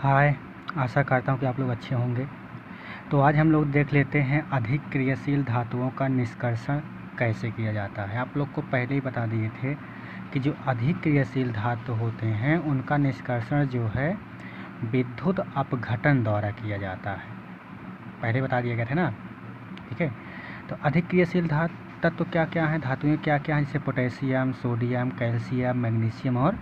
हाय, आशा करता हूँ कि आप लोग अच्छे होंगे। तो आज हम लोग देख लेते हैं अधिक क्रियाशील धातुओं का निष्कर्षण कैसे किया जाता है। आप लोग को पहले ही बता दिए थे कि जो अधिक क्रियाशील धातु होते हैं उनका निष्कर्षण जो है विद्युत अपघटन द्वारा किया जाता है। पहले बता दिए गए थे ना, ठीक है। तो अधिक क्रियाशील तत्व क्या क्या हैं, धातुएँ क्या क्या हैं, जैसे पोटेशियम, सोडियम, कैल्शियम, मैग्नीशियम और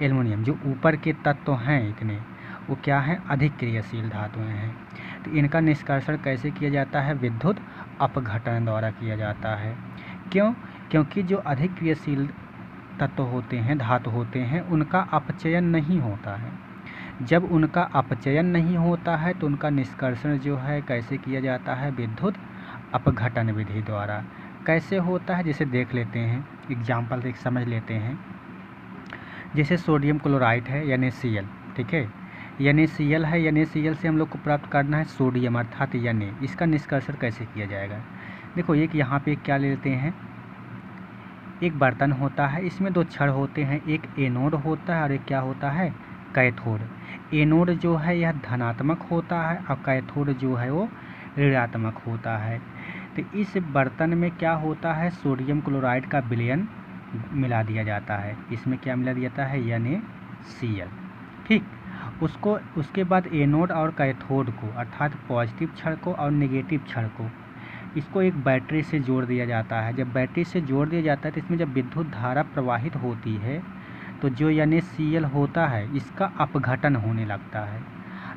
एल्युमिनियम। जो ऊपर के तत्व हैं इतने, वो क्या हैं, अधिक क्रियाशील धातुएं हैं। तो इनका निष्कर्षण कैसे किया जाता है, विद्युत अपघटन द्वारा किया जाता है। क्योंकि जो अधिक क्रियाशील तत्व होते हैं, धातु होते हैं, उनका अपचयन नहीं होता है। जब उनका अपचयन नहीं होता है तो उनका निष्कर्षण जो है कैसे किया जाता है, विद्युत अपघटन विधि द्वारा। कैसे होता है जैसे देख लेते हैं, एग्जाम्पल एक समझ लेते हैं। जैसे सोडियम क्लोराइड है NaCl, ठीक है। NaCl है, NaCl से हम लोग को प्राप्त करना है सोडियम अर्थात Na। इसका निष्कर्षण कैसे किया जाएगा, देखो एक यहाँ पे क्या लेते हैं, एक बर्तन होता है, इसमें दो छड़ होते हैं, एक एनोड होता है और एक क्या होता है, कैथोड। एनोड जो है यह धनात्मक होता है और कैथोड जो है वो ऋणात्मक होता है। तो इस बर्तन में क्या होता है, सोडियम क्लोराइड का विलयन मिला दिया जाता है। इसमें क्या मिला दिया जाता है, NaCl, ठीक। उसके बाद एनोड और कैथोड को अर्थात पॉजिटिव छड़ को और नेगेटिव छड़ को, इसको एक बैटरी से जोड़ दिया जाता है। जब बैटरी से जोड़ दिया जाता है तो इसमें जब विद्युत धारा प्रवाहित होती है तो जो NaCl होता है इसका अपघटन होने लगता है।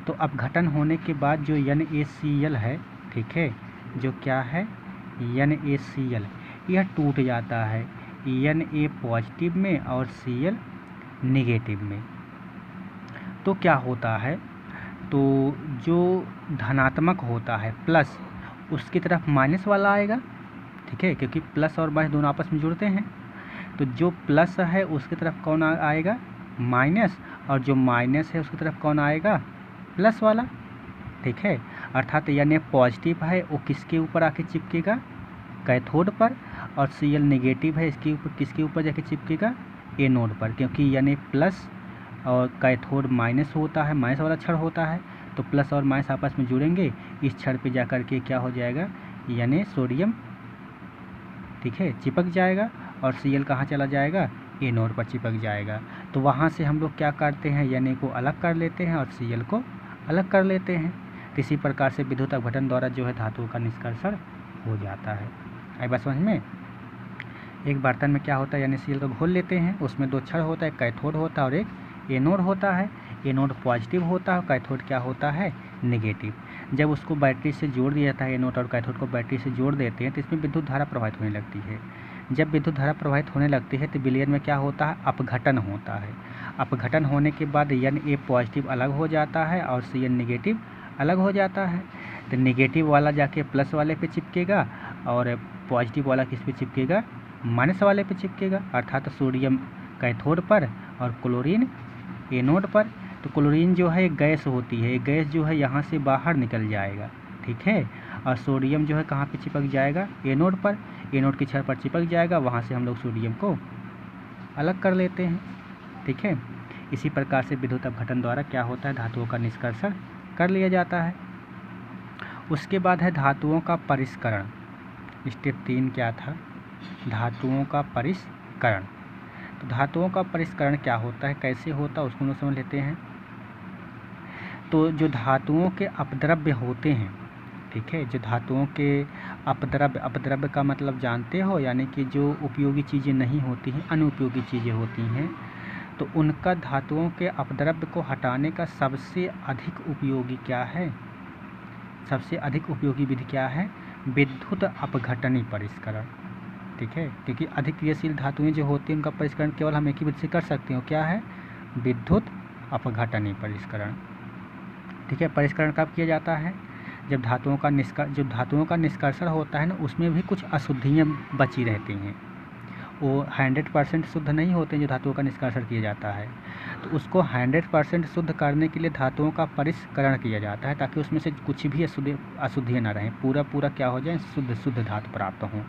तो अपघटन होने के बाद जो NaCl है, ठीक है, जो क्या है NaCl, यह टूट जाता है Na पॉजिटिव में और Cl नेगेटिव में। तो क्या होता है, तो जो धनात्मक होता है प्लस, उसकी तरफ माइनस वाला आएगा, ठीक है, क्योंकि प्लस और माइनस दोनों आपस में जुड़ते हैं। तो जो प्लस है उसकी तरफ कौन आएगा, माइनस, और जो माइनस है उसकी तरफ कौन आएगा, प्लस वाला, ठीक है। अर्थात Na पॉजिटिव है वो किसके ऊपर आके चिपकेगा, कैथोड पर, और Cl नेगेटिव है इसके ऊपर किसके ऊपर जाके चिपकेगा, एनोड पर। क्योंकि Na प्लस और कैथोड माइनस होता है, माइनस वाला छड़ होता है, तो प्लस और माइनस आपस में जुड़ेंगे, इस छड़ पे जाकर के क्या हो जाएगा, Na सोडियम, ठीक है, चिपक जाएगा, और Cl कहाँ चला जाएगा, एनोड पर चिपक जाएगा। तो वहाँ से हम लोग क्या करते हैं, Na को अलग कर लेते हैं और Cl को अलग कर लेते हैं। इसी प्रकार से विद्युत अपघटन द्वारा जो है धातुओं का निष्कर्षण हो जाता है। आई बात समझ में। एक बर्तन में क्या होता है, NaCl को घोल लेते हैं, उसमें दो छड़ होता है, कैथोड होता है और एक एनोड होता है। एनोड पॉजिटिव होता है, कैथोड क्या होता है, नेगेटिव। जब उसको बैटरी से जोड़ दिया जाता है, एनोड और कैथोड को बैटरी से जोड़ देते हैं तो इसमें विद्युत धारा प्रवाहित होने लगती है। जब विद्युत धारा प्रवाहित होने लगती है तो विलयन में क्या होता है, अपघटन होता है। अपघटन होने के बाद Na पॉजिटिव अलग हो जाता है और Cl नेगेटिव अलग हो जाता है। तो नेगेटिव वाला जाके प्लस वाले पे चिपकेगा और पॉजिटिव वाला किस पे चिपकेगा, माइनस वाले पे चिपकेगा, अर्थात सोडियम कैथोड पर और क्लोरीन एनोड पर। तो क्लोरीन जो है एक गैस होती है, एक गैस जो है यहाँ से बाहर निकल जाएगा, ठीक है, और सोडियम जो है कहाँ पे चिपक जाएगा, एनोड पर, एनोड की छड़ पर चिपक जाएगा। वहाँ से हम लोग सोडियम को अलग कर लेते हैं, ठीक है। इसी प्रकार से विद्युत अपघटन द्वारा क्या होता है, धातुओं का निष्कर्षण कर लिया जाता है। उसके बाद है धातुओं का परिष्करण। स्टेप 3 क्या था, धातुओं का परिष्करण। तो धातुओं का परिष्करण क्या होता है, कैसे होता है, उसको हम समझ लेते हैं। तो जो धातुओं के अपद्रव्य होते हैं, ठीक है, जो धातुओं के अपद्रव्य, अपद्रव्य का मतलब जानते हो, यानी कि जो उपयोगी चीज़ें नहीं होती हैं, अनुपयोगी चीज़ें होती हैं, तो उनका धातुओं के अपद्रव्य को हटाने का सबसे अधिक उपयोगी क्या है, सबसे अधिक उपयोगी विधि क्या है, विद्युत अपघटनी परिष्करण, ठीक है। क्योंकि अधिक क्रियाशील धातुएं जो होती हैं उनका परिष्करण केवल हम एक ही विधि से कर सकते हो, क्या है, विद्युत अपघटनी परिष्करण, ठीक है। परिष्करण कब किया जाता है, जब धातुओं का निष्कर्षण होता है ना, उसमें भी कुछ अशुद्धियाँ बची रहती हैं, वो 100% शुद्ध नहीं होते हैं जो धातुओं का निष्कर्षण किया जाता है। तो उसको 100% शुद्ध करने के लिए धातुओं का परिष्करण किया जाता है, ताकि उसमें से कुछ भी अशुद्धियाँ ना रहें, पूरा क्या हो जाए, शुद्ध धातु प्राप्त हों,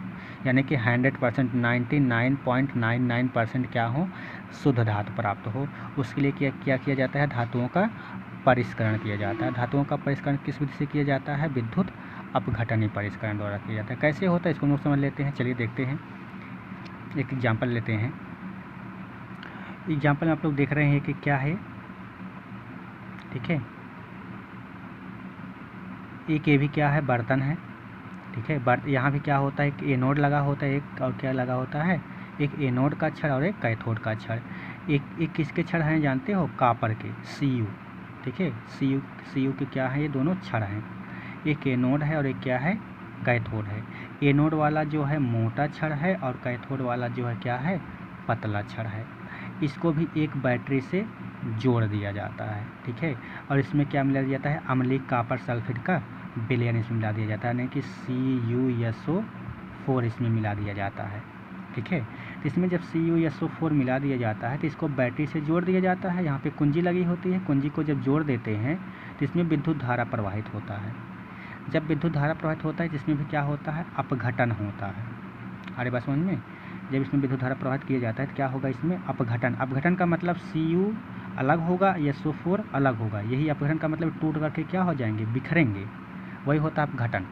यानी कि 100% 99.99% क्या हो, शुद्ध धातु प्राप्त हो। उसके लिए क्या किया जाता है, धातुओं का परिष्करण किया जाता है। धातुओं का परिष्करण किस विधि से किया जाता है? विद्युत अपघटनीय परिष्करण द्वारा किया जाता है। कैसे होता है इसको हम लोग समझ लेते हैं। चलिए देखते हैं, एक एग्जाम्पल लेते हैं। एग्जाम्पल में आप लोग देख रहे हैं कि क्या है, ठीक है। एक ये भी क्या है, बर्तन है, ठीक है। यहाँ भी क्या होता है, एक एनोड लगा होता है, एक और क्या लगा होता है, एक एनोड का छड़ और एक कैथोड का छड़। एक किसके छड़ हैं जानते हो? कॉपर के, Cu, ठीक है। Cu के क्या है, ये दोनों छड़ हैं। एक एनोड है और एक क्या है, कैथोड है। एनोड वाला जो है मोटा छड़ है और कैथोड वाला जो है क्या है, पतला छड़ है। इसको भी एक बैटरी से जोड़ दिया जाता है, ठीक है। और इसमें क्या मिला जाता है, अम्लीय कॉपर सल्फेट का विलयन इसमें मिला दिया जाता है, यानी कि CuSO4 इसमें मिला दिया जाता है, ठीक है। तो इसमें जब CuSO4 मिला दिया जाता है तो इसको बैटरी से जोड़ दिया जाता है। यहाँ पे कुंजी लगी होती है, कुंजी को जब जोड़ देते हैं तो इसमें विद्युत धारा प्रवाहित होता है। जब विद्युत धारा प्रवाहित होता है जिसमें भी क्या होता है, अपघटन होता है। अरे बात समझ में, जब इसमें विद्युत धारा प्रवाहित किया जाता है तो क्या होगा, इसमें अपघटन। अपघटन का मतलब Cu अलग होगा, SO4 अलग होगा। यही अपघटन का मतलब टूट करके क्या हो जाएंगे, बिखरेंगे, वही होता है अपघटन।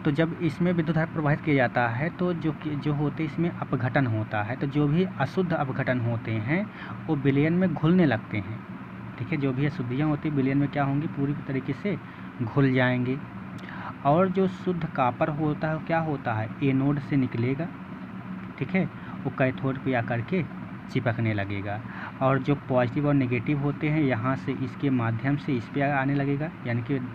तो जब इसमें विद्युत धारा प्रवाहित किया जाता है तो जो होते इसमें अपघटन होता है, तो जो भी अशुद्ध अपघटन होते हैं वो विलयन में घुलने लगते हैं, ठीक है। जो भी अशुद्धियाँ होती है विलयन में क्या होंगी, पूरी तरीके से घुल जाएंगे। और जो शुद्ध कॉपर होता है क्या होता है, एनोड से निकलेगा, ठीक है, वो कैथोड पे आकर के चिपकने लगेगा। और जो पॉजिटिव और नेगेटिव होते हैं यहाँ से इसके माध्यम से इस पे आने लगेगा, यानी कि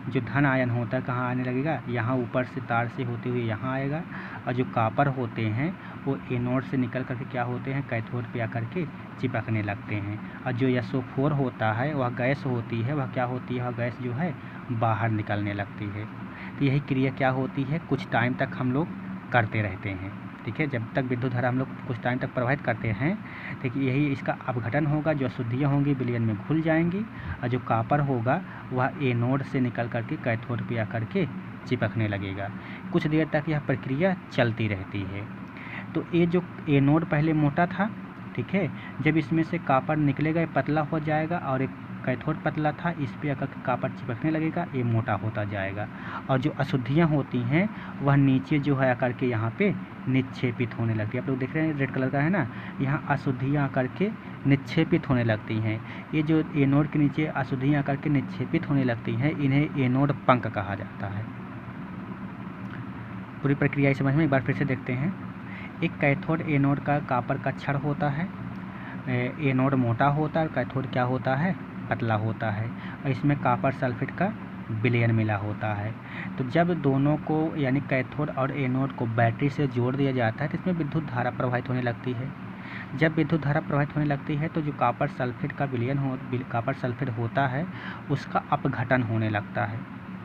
जो धन आयन होता है कहाँ आने लगेगा, यहाँ ऊपर से तार से होते हुए यहाँ आएगा। और जो कॉपर होते हैं वो एनोड से निकल करके क्या होते हैं, कैथोड पे आकर के चिपकने लगते हैं। और जो SO4 होता है वह गैस होती है, वह क्या होती है, वह गैस जो है बाहर निकलने लगती है। तो यही क्रिया क्या होती है, कुछ टाइम तक हम लोग करते रहते हैं, ठीक है। जब तक विद्युत धारा हम लोग कुछ टाइम तक प्रवाहित करते हैं, ठीक, यही इसका अपघटन होगा। जो अशुद्धियाँ होंगी विलयन में घुल जाएंगी और जो कॉपर होगा वह एनोड से निकल करके कैथोड पे आकर के चिपकने लगेगा। कुछ देर तक यह प्रक्रिया चलती रहती है। तो ये जो एनोड पहले मोटा था, ठीक है, जब इसमें से कॉपर निकलेगा ये पतला हो जाएगा, और एक कैथोड पतला था, इस पे आकर के कॉपर चिपकने लगेगा, ये मोटा होता जाएगा। और जो अशुद्धियाँ होती हैं वह नीचे जो है आकर के यहाँ पे निक्षेपित होने लगती है। आप लोग देख रहे हैं रेड कलर का है ना, यहाँ अशुद्धियाँ आकर के निक्षेपित होने लगती हैं। ये जो एनोड के नीचे अशुद्धियाँ आकर के निक्षेपित होने लगती हैं, इन्हें एनोड पंख कहा जाता है। पूरी प्रक्रिया समझ में एक बार फिर से देखते हैं। एक कैथोड एनोड का कॉपर का छड़ होता है, एनोड मोटा होता है और कैथोड क्या होता है, पतला होता है। और इसमें कॉपर सल्फेट का विलयन मिला होता है। तो जब दोनों को यानी कैथोड और एनोड को बैटरी से जोड़ दिया जाता है तो इसमें विद्युत धारा प्रवाहित होने लगती है। जब विद्युत धारा प्रवाहित होने लगती है तो जो कॉपर सल्फेट का कॉपर सल्फेट होता है उसका अपघटन होने लगता है,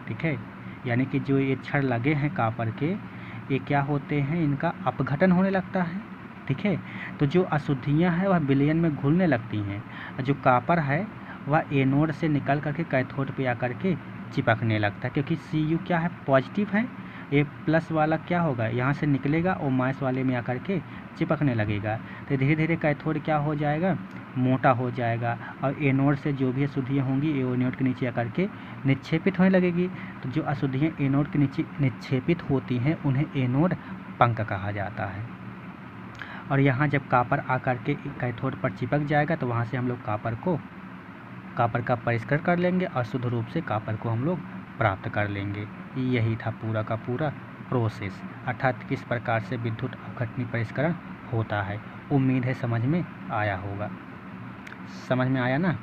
ठीक है। यानी कि जो ये छड़ लगे हैं कॉपर के, ये क्या होते हैं, इनका अपघटन होने लगता है, ठीक है। तो जो अशुद्धियाँ हैं वह विलयन में घुलने लगती हैं। जो कॉपर है वह एनोड से निकल करके कैथोड पे आकर के चिपकने लगता है, क्योंकि Cu क्या है, पॉजिटिव है। ये प्लस वाला क्या होगा, यहाँ से निकलेगा और माइनस वाले में आकर के चिपकने लगेगा। तो धीरे धीरे कैथोड क्या हो जाएगा, मोटा हो जाएगा। और एनोड से जो भी अशुद्धियाँ होंगी ये एनोड के नीचे आकर के निक्षेपित होने लगेगी। तो जो अशुद्धियाँ एनोड के नीचे निक्षेपित होती हैं उन्हें एनोड पंख कहा जाता है। और यहाँ जब कॉपर आकर के कैथोड पर चिपक जाएगा तो वहाँ से हम लोग कॉपर का परिष्करण कर लेंगे और शुद्ध रूप से कॉपर को हम लोग प्राप्त कर लेंगे। यही था पूरा का पूरा प्रोसेस, अर्थात किस प्रकार से विद्युत अपघटनीय परिष्करण होता है। उम्मीद है समझ में आया होगा। समझ में आया ना?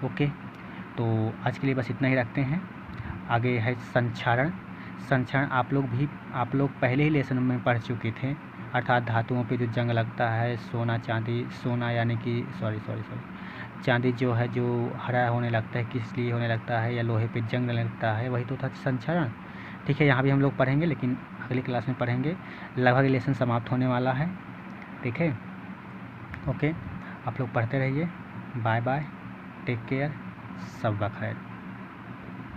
ओके, तो आज के लिए बस इतना ही रखते हैं। आगे है संक्षारण। आप लोग पहले ही लेसन में पढ़ चुके थे, अर्थात धातुओं पे जो जंग लगता है, सोना यानी कि चांदी जो है जो हरा होने लगता है, किस लिए होने लगता है, या लोहे पे जंग लगता है, वही तो था संक्षारण, ठीक है। यहाँ भी हम लोग पढ़ेंगे लेकिन अगली क्लास में पढ़ेंगे। लगभग लेसन समाप्त होने वाला है, ठीक है। ओके, आप लोग पढ़ते रहिए। बाय बाय, टेक केयर, सब खैर।